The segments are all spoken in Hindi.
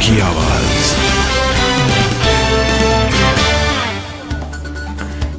की आवाज।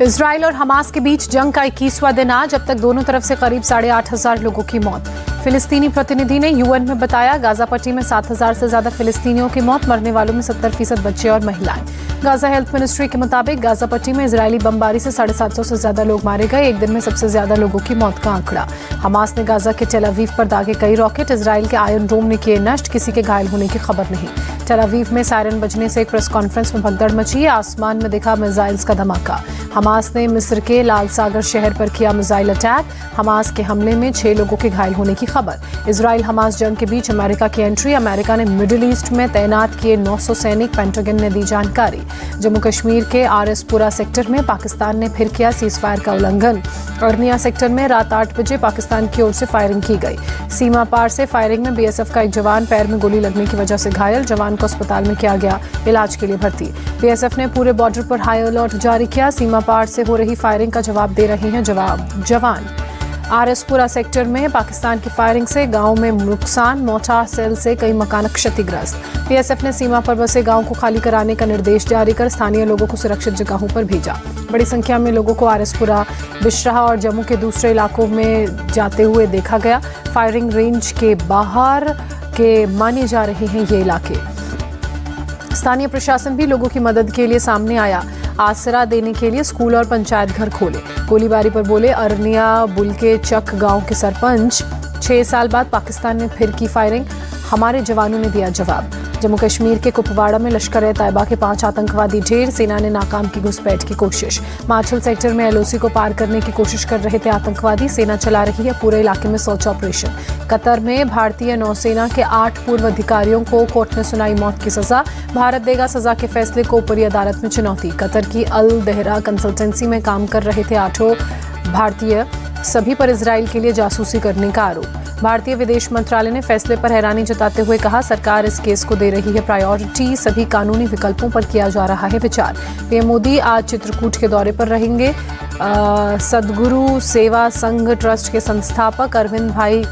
इजराइल और हमास के बीच जंग का 21वां दिन आज। अब तक दोनों तरफ से करीब 8,500 लोगों की मौत। फिलिस्तीनी प्रतिनिधि ने यूएन में बताया गाजा पट्टी में 7,000 से ज्यादा फिलिस्तीनियों की मौत, मरने वालों में 70% बच्चे और महिलाएं। गाजा हेल्थ मिनिस्ट्री के मुताबिक गाजा पट्टी में इजरायली बमबारी से 750 से ज्यादा लोग मारे गए। एक दिन में सबसे ज्यादा लोगों की मौत का आंकड़ा। हमास ने गाजा के टेल अवीव पर दागे कई रॉकेट। इजराइल के आयरन डोम ने किए नष्ट। किसी के घायल होने की खबर नहीं। टेल अवीव में सायरन बजने से एक प्रेस कॉन्फ्रेंस में भगदड़ मची। आसमान में दिखा मिसाइल्स का धमाका। हमास ने मिस्र के लाल सागर शहर पर किया मिसाइल अटैक। हमास के हमले में 6 लोगों के घायल होने की खबर। इजराइल हमास जंग के बीच अमेरिका की एंट्री। अमेरिका ने मिडिल ईस्ट में तैनात किए 900 सैनिक, पेंटागन ने दी जानकारी। जम्मू कश्मीर के आरएसपुरा सेक्टर में पाकिस्तान ने फिर किया सीजफायर का उल्लंघन। अर्निया सेक्टर में रात 8 बजे पाकिस्तान की ओर से फायरिंग की गई। सीमा पार से फायरिंग में बीएसएफ का एक जवान पैर में गोली लगने की वजह से घायल। जवान को अस्पताल में किया गया इलाज के लिए भर्ती। बीएसएफ ने पूरे बॉर्डर पर हाई अलर्ट जारी किया। सीमा पार से हो रही फायरिंग का जवाब दे रहे हैं जवान। आरएसपुरा सेक्टर में पाकिस्तान की फायरिंग से गांव में नुकसान। मोर्टार सेल से कई मकान क्षतिग्रस्त। बीएसएफ ने सीमा पर बसे गांव को खाली कराने का निर्देश जारी कर स्थानीय लोगों को सुरक्षित जगहों पर भेजा। बड़ी संख्या में लोगों को आरएसपुरा, बिशराह और जम्मू के दूसरे इलाकों में जाते हुए देखा गया। फायरिंग रेंज के बाहर के माने जा रहे हैं ये इलाके। स्थानीय प्रशासन भी लोगों की मदद के लिए सामने आया। आसरा देने के लिए स्कूल और पंचायत घर खोले। गोलीबारी पर बोले अरनिया बुलके चक गांव के सरपंच। 6 साल बाद पाकिस्तान ने फिर की फायरिंग। हमारे जवानों ने दिया जवाब। जम्मू कश्मीर के कुपवाड़ा में लश्कर-ए-तैयबा के 5 आतंकवादी ढेर। सेना ने नाकाम की घुसपैठ की कोशिश। मार्शल सेक्टर में एलओसी को पार करने की कोशिश कर रहे थे आतंकवादी। सेना चला रही है पूरे इलाके में सर्च ऑपरेशन। कतर में भारतीय नौसेना के 8 पूर्व अधिकारियों को कोर्ट ने सुनाई मौत की सजा। भारत देगा सजा के फैसले को ऊपरी अदालत में चुनौती। कतर की अल दहरा कंसल्टेंसी में काम कर रहे थे 8 भारतीय, सभी पर इजराइल के लिए जासूसी करने का आरोप। भारतीय विदेश मंत्रालय ने फैसले पर हैरानी जताते हुए कहा सरकार इस केस को दे रही है प्रायोरिटी। सभी कानूनी विकल्पों पर किया जा रहा है विचार। पीएम मोदी आज चित्रकूट के दौरे पर रहेंगे। सदगुरु सेवा संघ ट्रस्ट के संस्थापक अरविंद भाई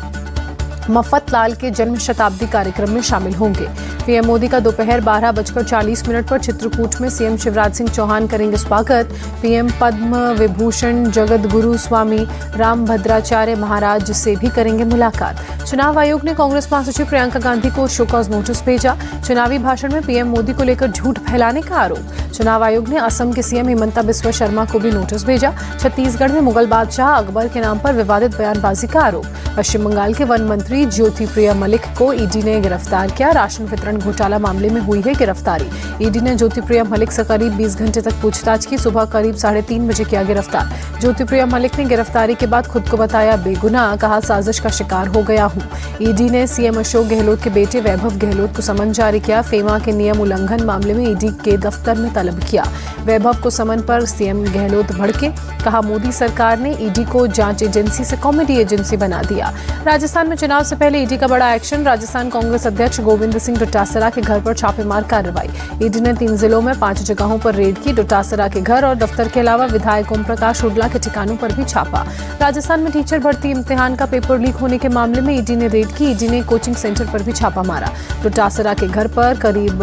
मफतलाल के जन्म शताब्दी कार्यक्रम में शामिल होंगे। पीएम मोदी का दोपहर 12:40 पर चित्रकूट में सीएम शिवराज सिंह चौहान करेंगे स्वागत। पीएम पद्म विभूषण जगत गुरु स्वामी रामभद्राचार्य महाराज से भी करेंगे मुलाकात। चुनाव आयोग ने कांग्रेस महासचिव प्रियंका गांधी को शोकॉज नोटिस भेजा। चुनावी भाषण में पीएम मोदी को लेकर झूठ फैलाने का आरोप। चुनाव आयोग ने असम के सीएम हिमंता बिस्वा शर्मा को भी नोटिस भेजा। छत्तीसगढ़ में मुगल बादशाह अकबर के नाम पर विवादित बयानबाजी का आरोप। पश्चिम बंगाल के वन मंत्री ज्योतिप्रिया मलिक को ईडी ने गिरफ्तार किया। राशन वितरण घोटाला मामले में हुई है गिरफ्तारी। ईडी ने ज्योतिप्रिया मलिक से करीब 20 घंटे तक पूछताछ की। सुबह करीब 3:30 बजे किया गिरफ्तार। ज्योतिप्रिया मलिक ने गिरफ्तारी के बाद खुद को बताया बेगुनाह। कहा साजिश का शिकार हो गया हूँ। ईडी ने सीएम अशोक गहलोत के बेटे वैभव गहलोत को समन जारी किया। फेमा के नियम उल्लंघन मामले में ईडी के दफ्तर में तलब किया। वैभव को समन पर सीएम गहलोत भड़के। कहा मोदी सरकार ने ईडी को जांच एजेंसी से कॉमेडी एजेंसी बना दिया। राजस्थान में चुनाव से पहले ईडी का बड़ा एक्शन। राजस्थान कांग्रेस अध्यक्ष गोविंद सिंह डोटासरा के घर पर छापेमार कार्रवाई। ईडी ने 3 जिलों में 5 जगहों पर रेड की। डोटासरा के घर और दफ्तर के अलावा विधायक ओम प्रकाश हुड्डा के ठिकानों पर भी छापा। राजस्थान में टीचर भर्ती इम्तिहान का पेपर लीक होने के मामले में ईडी ने रेड की। ईडी ने कोचिंग सेंटर पर भी छापा मारा। डोटासरा के घर पर करीब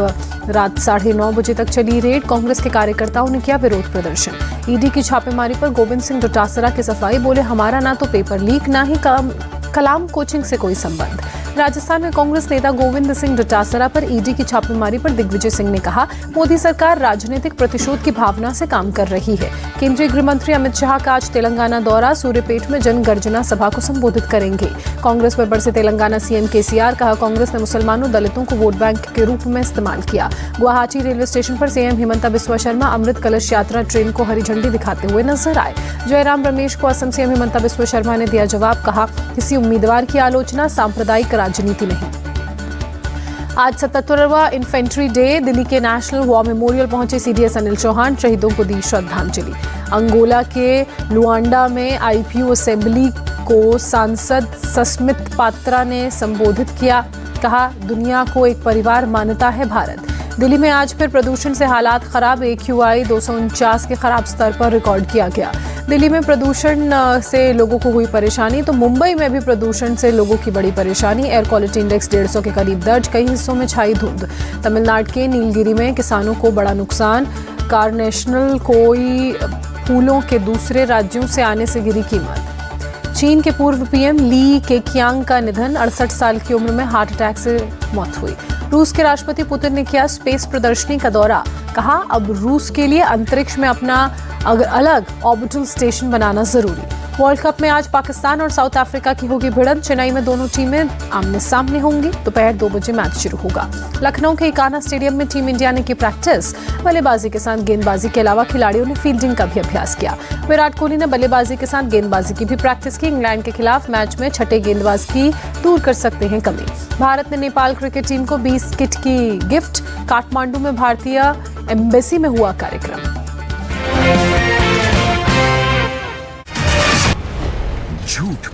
रात 9:30 बजे तक चली रेड। कांग्रेस के कार्यकर्ताओं ने किया विरोध प्रदर्शन। ईडी की छापेमारी पर गोविंद सिंह डोटासरा की सफाई। बोले हमारा ना तो पेपर लीक ना ही कलाम कोचिंग से कोई संबंध। राजस्थान में कांग्रेस नेता गोविंद सिंह डोटासरा पर ईडी की छापेमारी पर दिग्विजय सिंह ने कहा मोदी सरकार राजनीतिक प्रतिशोध की भावना से काम कर रही है। केंद्रीय गृह मंत्री अमित शाह का आज तेलंगाना दौरा। सूर्यपेट में जन गर्जना सभा को संबोधित करेंगे। कांग्रेस पर बरसे तेलंगाना सीएम केसीआर। कहा कांग्रेस ने मुसलमानों दलितों को वोट बैंक के रूप में इस्तेमाल किया। गुवाहाटी रेलवे स्टेशन पर सीएम हिमंता बिस्वा शर्मा अमृत कलश यात्रा ट्रेन को हरी झंडी दिखाते हुए नजर आए। जयराम रमेश को असम सीएम हिमंता बिस्वा शर्मा ने दिया जवाब। कहा किसी उम्मीदवार की आलोचना सांप्रदायिक राजनीति नहीं। आज 77वां इन्फेंट्री डे। दिल्ली के नेशनल वॉर मेमोरियल पहुंचे सीडीएस अनिल चौहान। शहीदों को दी श्रद्धांजलि। अंगोला के लुआंडा में आईपीयू असेंबली को सांसद सस्मित पात्रा ने संबोधित किया। कहा दुनिया को एक परिवार मानता है भारत। दिल्ली में आज फिर प्रदूषण से हालात खराब। AQI 249 के खराब स्तर पर रिकॉर्ड किया गया। दिल्ली में प्रदूषण से लोगों को हुई परेशानी, तो मुंबई में भी प्रदूषण से लोगों की बड़ी परेशानी। एयर क्वालिटी इंडेक्स 150 के करीब दर्ज। कई हिस्सों में छाई धुंध। तमिलनाडु के नीलगिरी में किसानों को बड़ा नुकसान। कार्नेशनल कोई फूलों के दूसरे राज्यों से आने से गिरी कीमत। चीन के पूर्व पीएम ली केकियांग का निधन। 68 साल की उम्र में हार्ट अटैक से मौत हुई। रूस के राष्ट्रपति पुतिन ने किया स्पेस प्रदर्शनी का दौरा। कहा अब रूस के लिए अंतरिक्ष में अपना अलग ऑर्बिटल स्टेशन बनाना जरूरी। वर्ल्ड कप में आज पाकिस्तान और साउथ अफ्रीका की होगी भिड़ंत। चेन्नई में दोनों टीमें आमने सामने होंगी। दोपहर 2 बजे मैच शुरू होगा। लखनऊ के इकाना स्टेडियम में टीम इंडिया ने की प्रैक्टिस। बल्लेबाजी के साथ गेंदबाजी के अलावा खिलाड़ियों ने फील्डिंग का भी अभ्यास किया। विराट कोहली ने बल्लेबाजी के साथ गेंदबाजी की भी प्रैक्टिस की। इंग्लैंड के खिलाफ मैच में छठे गेंदबाज की दूर कर सकते हैं कमी। भारत ने नेपाल क्रिकेट टीम को 20 किट की गिफ्ट। काठमांडू में भारतीय एम्बेसी में हुआ कार्यक्रम। झूठ